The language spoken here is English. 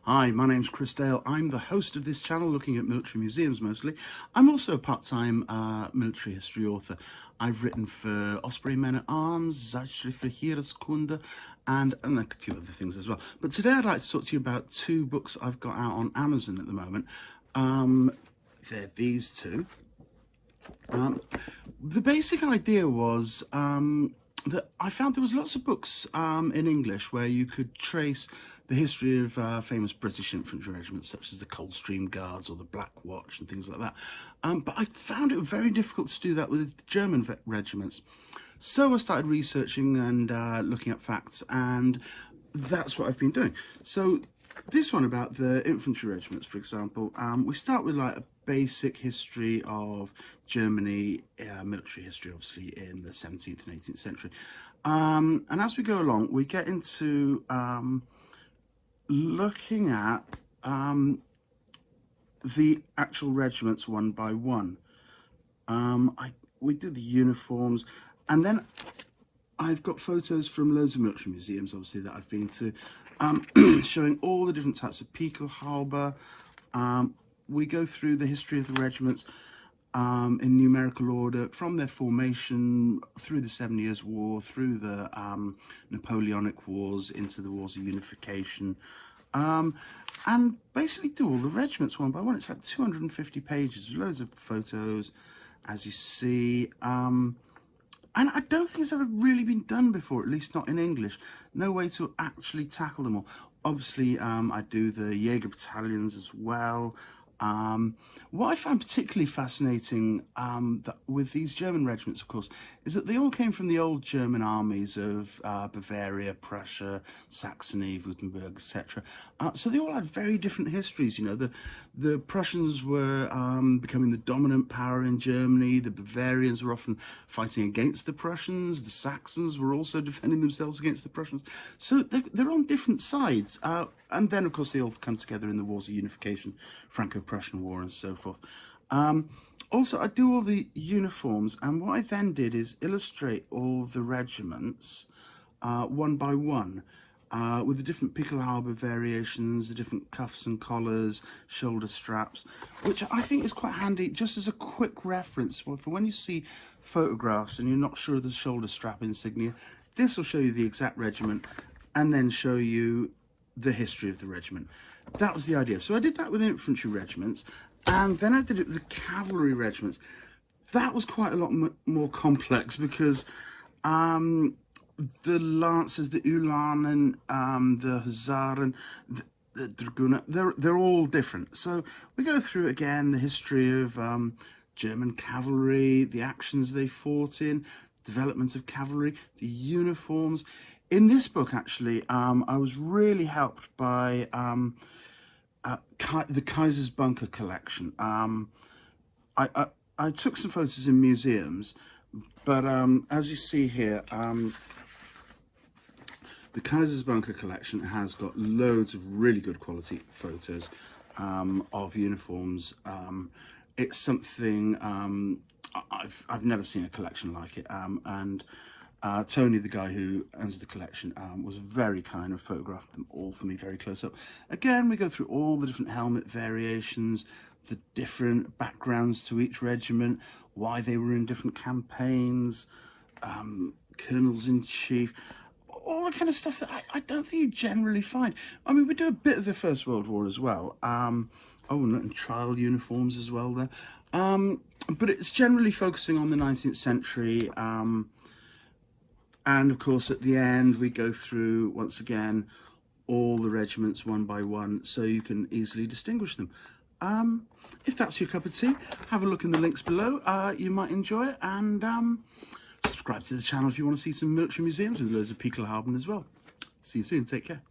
Hi, my name's Chris Dale. I'm the host of this channel looking at military museums mostly. I'm also a part-time military history author. I've written for Osprey Men at Arms, Zeitschrift für Heereskunde, and a few other things as well. But today I'd like to talk to you about two books I've got out on Amazon at the moment. They're these two. The basic idea was that I found there was lots of books in English where you could trace the history of famous British infantry regiments such as the Coldstream Guards or the Black Watch and things like that. But I found it very difficult to do that with German regiments. So I started researching and looking at facts, and that's what I've been doing. So this one about the infantry regiments, for example, we start with like a basic history of Germany, military history obviously in the 17th and 18th century. And as we go along, we get into looking at the actual regiments one by one. We do the uniforms, and then I've got photos from loads of military museums, obviously, that I've been to, showing all the different types of Pickelhaube. We go through the history of the regiments in numerical order, from their formation, through the 7 Years' War, through the Napoleonic Wars, into the Wars of Unification, and basically do all the regiments one by one. It's like 250 pages, loads of photos, as you see. And I don't think it's ever really been done before, at least not in English. No way to actually tackle them all. Obviously, I do the Jaeger battalions as well. What I find particularly fascinating with these German regiments, of course, is that they all came from the old German armies of Bavaria, Prussia, Saxony, Württemberg, etc. So they all had very different histories. You know, the Prussians were becoming the dominant power in Germany. The Bavarians were often fighting against the Prussians. The Saxons were also defending themselves against the Prussians. So they're on different sides. And then, of course, they all come together in the Wars of Unification, Franco-Prussian War, and so forth. Also, I do all the uniforms, and what I then did is illustrate all the regiments one by one, with the different Pickelhaube variations, the different cuffs and collars, shoulder straps, which I think is quite handy just as a quick reference for when you see photographs and you're not sure of the shoulder strap insignia. This will show you the exact regiment and then show you the history of the regiment. That was the idea. So I did that with infantry regiments, and then I did it with the cavalry regiments. That was quite a lot more complex because the Lancers, the Ulanen, the Husaren, the Dragoner, they're all different. So we go through again the history of German cavalry, the actions they fought in, development of cavalry, the uniforms. In this book, actually, I was really helped by the Kaiser's Bunker collection. I took some photos in museums, but as you see here, the Kaiser's Bunker collection has got loads of really good quality photos of uniforms. It's something I've never seen a collection like it, and Tony, the guy who owns the collection, was very kind and photographed them all for me very close up. Again, we go through all the different helmet variations, the different backgrounds to each regiment, why they were in different campaigns, colonels-in-chief, all the kind of stuff that I don't think you generally find. I mean, we do a bit of the First World War as well. And trial uniforms as well there. But it's generally focusing on the 19th century. And of course, at the end, we go through, once again, all the regiments one by one, so you can easily distinguish them. If that's your cup of tea, have a look in the links below. You might enjoy it, and subscribe to the channel if you want to see some military museums with loads of Pickelhauben as well. See you soon. Take care.